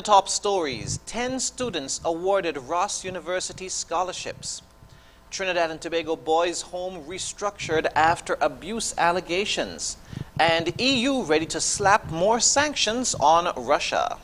top stories, 10 students awarded Ross University scholarships. Trinidad and Tobago boys' home restructured after abuse allegations. And EU ready to slap more sanctions on Russia.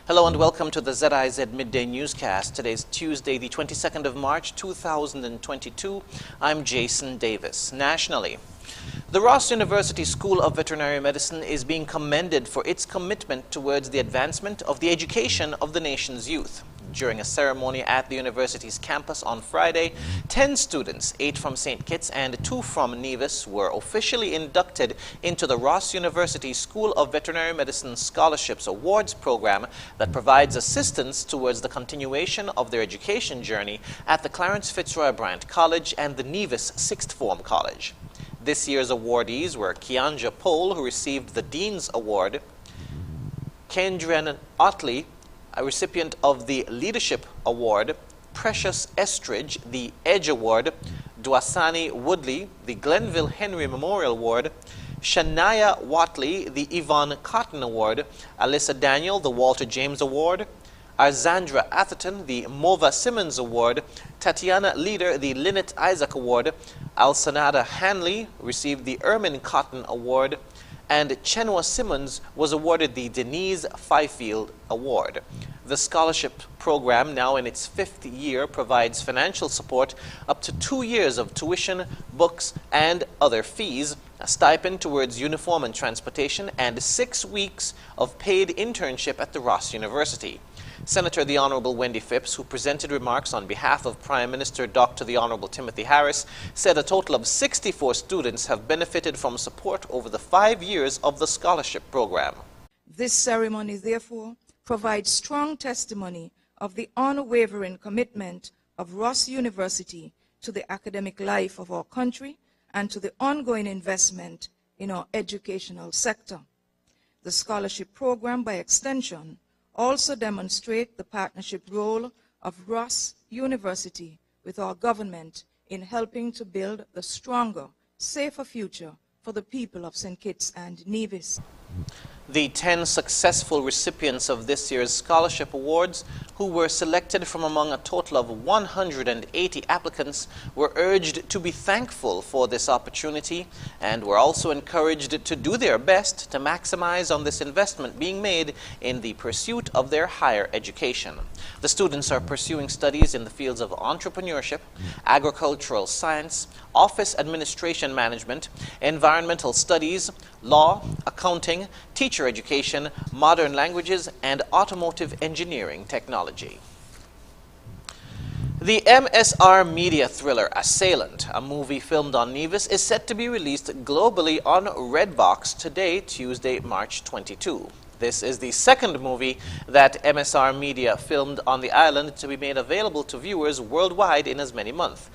Hello and welcome to the ZIZ Midday Newscast. Today's Tuesday, the 22nd of March, 2022. I'm Jason Davis. Nationally, the Ross University School of Veterinary Medicine is being commended for its commitment towards the advancement of the education of the nation's youth. During a ceremony at the university's campus on Friday, 10 students, 8 from St. Kitts and 2 from Nevis, were officially inducted into the Ross University School of Veterinary Medicine Scholarships Awards program that provides assistance towards the continuation of their education journey at the Clarence Fitzroy Bryant College and the Nevis Sixth Form College. This year's awardees were Kianja Pole, who received the Dean's Award, Kendrian Otley, a recipient of the Leadership Award, Precious Estridge, the Edge Award, Dwasani Woodley, the Glenville Henry Memorial Award, Shania Watley, the Yvonne Cotton Award, Alyssa Daniel, the Walter James Award, Arzandra Atherton, the Mova Simmons Award, Tatiana Leader, the Lynette Isaac Award, Alsanada Hanley received the Ermin Cotton Award, and Chenwa Simmons was awarded the Denise Fifield Award. The scholarship program, now in its 5th year, provides financial support up to 2 years of tuition, books, and other fees, a stipend towards uniform and transportation, and 6 weeks of paid internship at the Ross University. Senator the Honorable Wendy Phipps, who presented remarks on behalf of Prime Minister Dr. the Honorable Timothy Harris, said a total of 64 students have benefited from support over the 5 years of the scholarship program. This ceremony, therefore, provides strong testimony of the unwavering commitment of Ross University to the academic life of our country and to the ongoing investment in our educational sector. The scholarship program, by extension, also demonstrate the partnership role of Ross University with our government in helping to build the stronger, safer future for the people of St. Kitts and Nevis. The 10 successful recipients of this year's scholarship awards, who were selected from among a total of 180 applicants, were urged to be thankful for this opportunity and were also encouraged to do their best to maximize on this investment being made in the pursuit of their higher education. The students are pursuing studies in the fields of entrepreneurship, agricultural science, office administration management, environmental studies, law, accounting, teacher education, modern languages, and automotive engineering technology. The MSR media thriller Assailant, a movie filmed on Nevis, is set to be released globally on Redbox today, Tuesday, March 22. This is the second movie that MSR Media filmed on the island to be made available to viewers worldwide in as many months.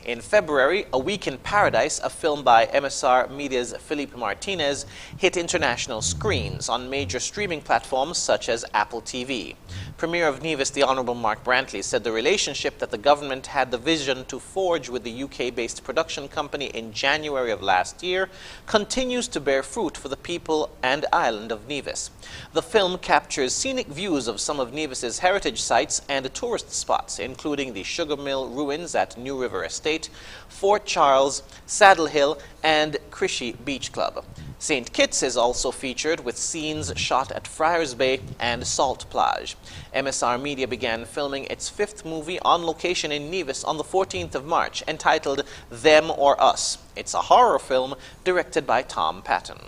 In February, A Week in Paradise, a film by MSR Media's Felipe Martinez, hit international screens on major streaming platforms such as Apple TV. Premier of Nevis, the Honorable Mark Brantley, said the relationship that the government had the vision to forge with the UK-based production company in January of last year continues to bear fruit for the people and island of Nevis. The film captures scenic views of some of Nevis's heritage sites and tourist spots, including the Sugar Mill ruins at New River Estate, Fort Charles, Saddle Hill, and Krishy Beach Club. St. Kitts is also featured with scenes shot at Friars Bay and Salt Plage. MSR Media began filming its 5th movie on location in Nevis on the 14th of March, entitled Them or Us. It's a horror film directed by Tom Patton.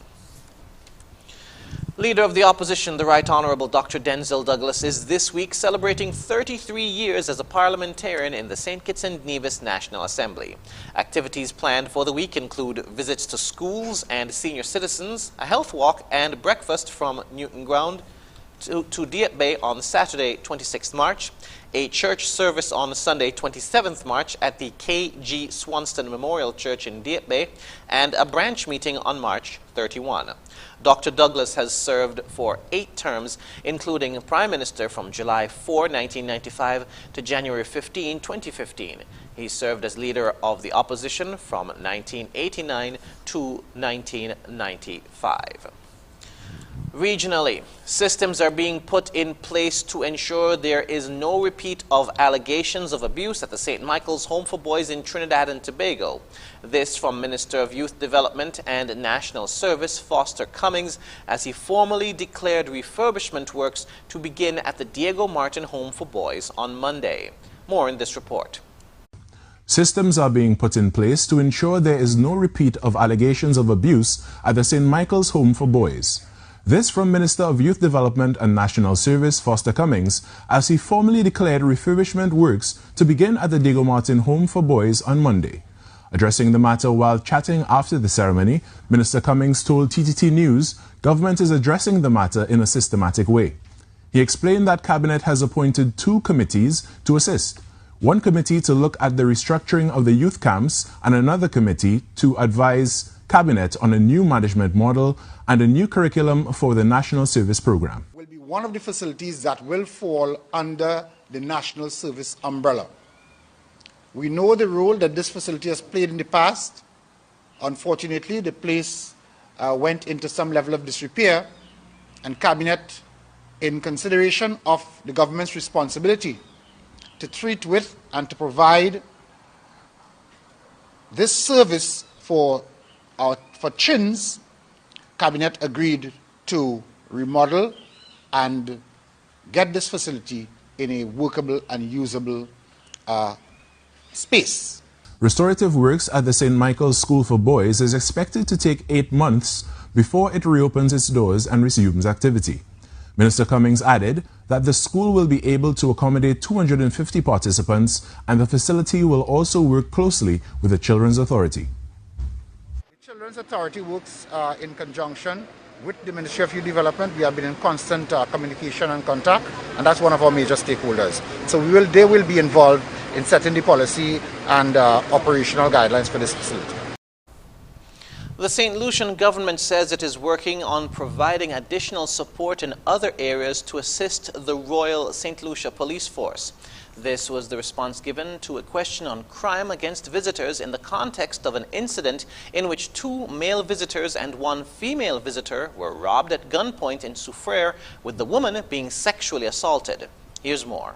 Leader of the Opposition, the Right Honourable Dr. Denzil Douglas, is this week celebrating 33 years as a parliamentarian in the St. Kitts and Nevis National Assembly. Activities planned for the week include visits to schools and senior citizens, a health walk and breakfast from Newton Ground to Diet Bay on Saturday, 26th March, a church service on Sunday, 27th March at the K.G. Swanston Memorial Church in Diet Bay, and a branch meeting on March 31. Dr. Douglas has served for 8 terms, including Prime Minister from July 4, 1995 to January 15, 2015. He served as Leader of the Opposition from 1989 to 1995. Regionally, systems are being put in place to ensure there is no repeat of allegations of abuse at the St. Michael's Home for Boys in Trinidad and Tobago. This from Minister of Youth Development and National Service Foster Cummings as he formally declared refurbishment works to begin at the Diego Martin Home for Boys on Monday. More in this report. Systems are being put in place to ensure there is no repeat of allegations of abuse at the St. Michael's Home for Boys. This from Minister of Youth Development and National Service Foster Cummings as he formally declared refurbishment works to begin at the Diego Martin Home for Boys on Monday. Addressing the matter while chatting after the ceremony, Minister Cummings told TTT News government is addressing the matter in a systematic way. He explained that Cabinet has appointed 2 committees to assist. One committee to look at the restructuring of the youth camps and another committee to advise Cabinet on a new management model and a new curriculum for the National Service Program. Will be one of the facilities that will fall under the National Service umbrella. We know the role that this facility has played in the past. Unfortunately, the place went into some level of disrepair, and Cabinet, in consideration of the government's responsibility to treat with and to provide this service for chins, Cabinet agreed to remodel and get this facility in a workable and usable space. Restorative works at the St. Michael's School for Boys is expected to take 8 months before it reopens its doors and resumes activity. Minister Cummings added that the school will be able to accommodate 250 participants and the facility will also work closely with the Children's Authority. The Children's Authority works in conjunction with the Ministry of Youth Development. We have been in constant communication and contact, and that's one of our major stakeholders. So they will be involved in setting the policy and operational guidelines for this facility. The St. Lucian government says it is working on providing additional support in other areas to assist the Royal St. Lucia Police Force. This was the response given to a question on crime against visitors in the context of an incident in which 2 male visitors and 1 female visitor were robbed at gunpoint in Soufriere, with the woman being sexually assaulted. Here's more.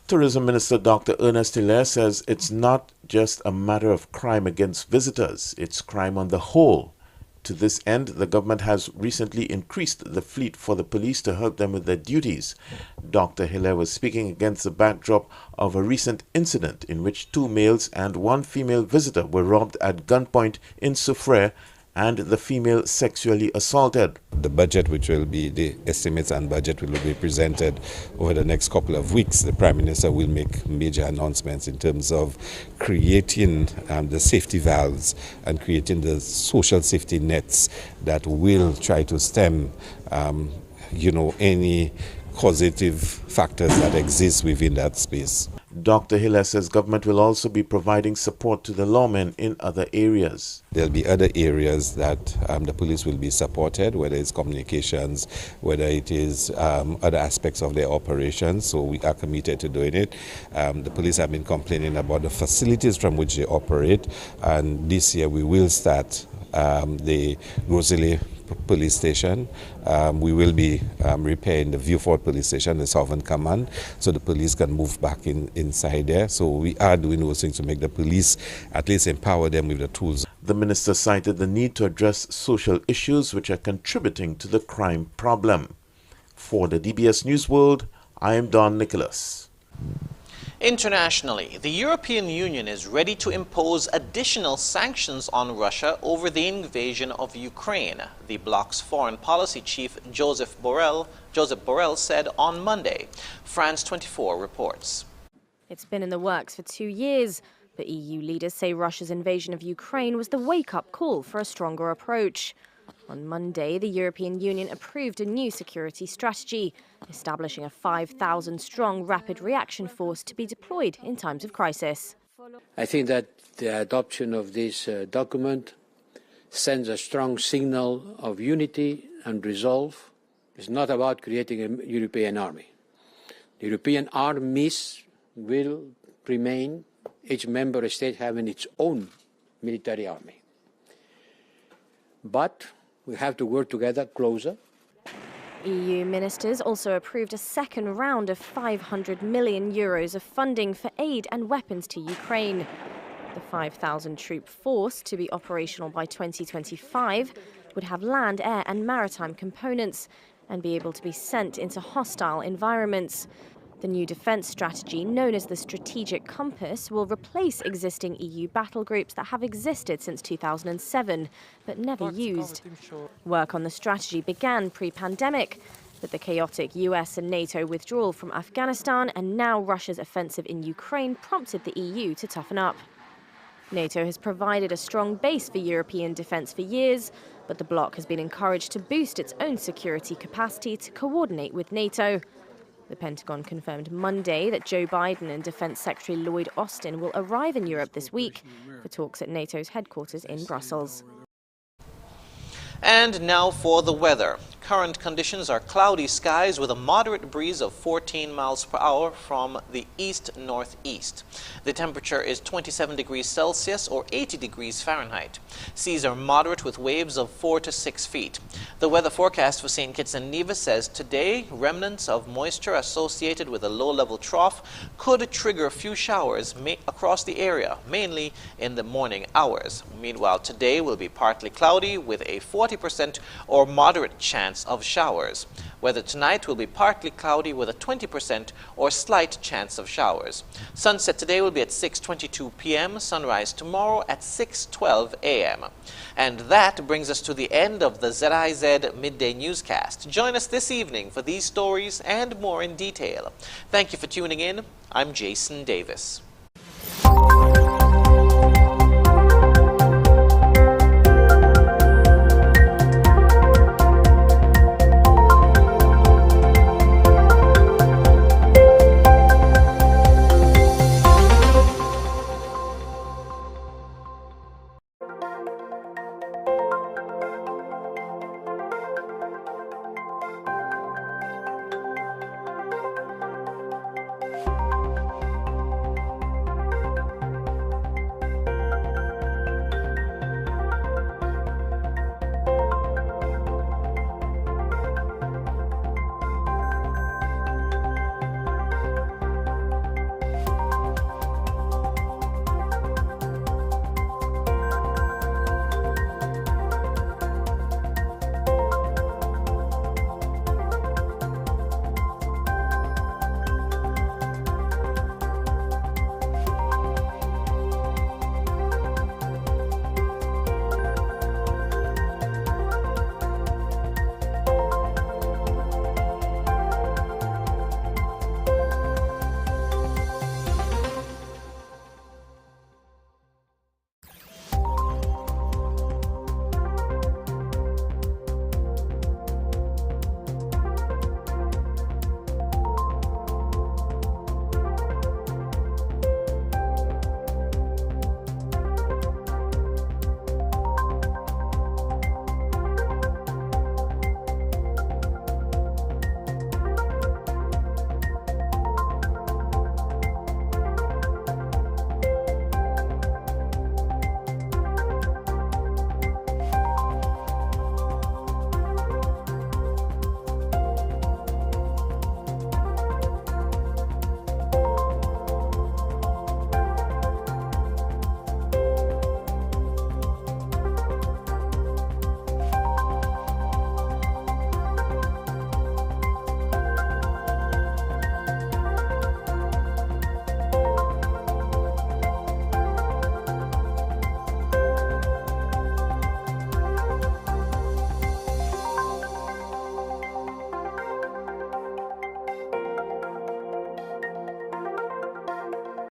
Tourism Minister Dr. Ernest Hilaire says it's not just a matter of crime against visitors, it's crime on the whole. To this end, the government has recently increased the fleet for the police to help them with their duties. Dr. Hilaire was speaking against the backdrop of a recent incident in which 2 males and 1 female visitor were robbed at gunpoint in Soufriere and the female sexually assaulted. The budget, which will be the estimates and budget, will be presented over the next couple of weeks. The Prime Minister will make major announcements in terms of creating the safety valves and creating the social safety nets that will try to stem, any causative factors that exist within that space. Dr. Hilaire says government will also be providing support to the lawmen in other areas. There'll be other areas that the police will be supported, whether it's communications, whether it is other aspects of their operations, so we are committed to doing it. The police have been complaining about the facilities from which they operate, and this year we will start the Rosalie Police Station. We will be repairing the Vieux-Fort Police Station, the Southern Command, so the police can move back inside there. So we are doing those things to make the police at least empower them with the tools. The minister cited the need to address social issues which are contributing to the crime problem. For the DBS News World, I am Don Nicholas. Internationally, the European Union is ready to impose additional sanctions on Russia over the invasion of Ukraine, the bloc's foreign policy chief Joseph Borrell said on Monday. France 24 reports. It's been in the works for 2 years, but EU leaders say Russia's invasion of Ukraine was the wake-up call for a stronger approach. On Monday, the European Union approved a new security strategy, establishing a 5,000-strong rapid reaction force to be deployed in times of crisis. I think that the adoption of this document sends a strong signal of unity and resolve. It's not about creating a European army. The European armies will remain, each member state having its own military army. But We have to work together closer. EU ministers also approved a second round of €500 million of funding for aid and weapons to Ukraine. The 5,000 troop force, to be operational by 2025, would have land, air and maritime components and be able to be sent into hostile environments. The new defence strategy, known as the Strategic Compass, will replace existing EU battle groups that have existed since 2007, but never used. Work on the strategy began pre-pandemic, but the chaotic US and NATO withdrawal from Afghanistan and now Russia's offensive in Ukraine prompted the EU to toughen up. NATO has provided a strong base for European defence for years, but the bloc has been encouraged to boost its own security capacity to coordinate with NATO. The Pentagon confirmed Monday that Joe Biden and Defense Secretary Lloyd Austin will arrive in Europe this week for talks at NATO's headquarters in Brussels. And now for the weather. Current conditions are cloudy skies with a moderate breeze of 14 miles per hour from the east-northeast. The temperature is 27 degrees Celsius or 80 degrees Fahrenheit. Seas are moderate with waves of 4 to 6 feet. The weather forecast for St. Kitts and Nevis says today remnants of moisture associated with a low-level trough could trigger a few showers across the area, mainly in the morning hours. Meanwhile, today will be partly cloudy with a 40% or moderate chance of showers. Weather tonight will be partly cloudy with a 20% or slight chance of showers. Sunset today will be at 6:22 p.m., sunrise tomorrow at 6:12 a.m. And that brings us to the end of the ZIZ Midday Newscast. Join us this evening for these stories and more in detail. Thank you for tuning in. I'm Jason Davis.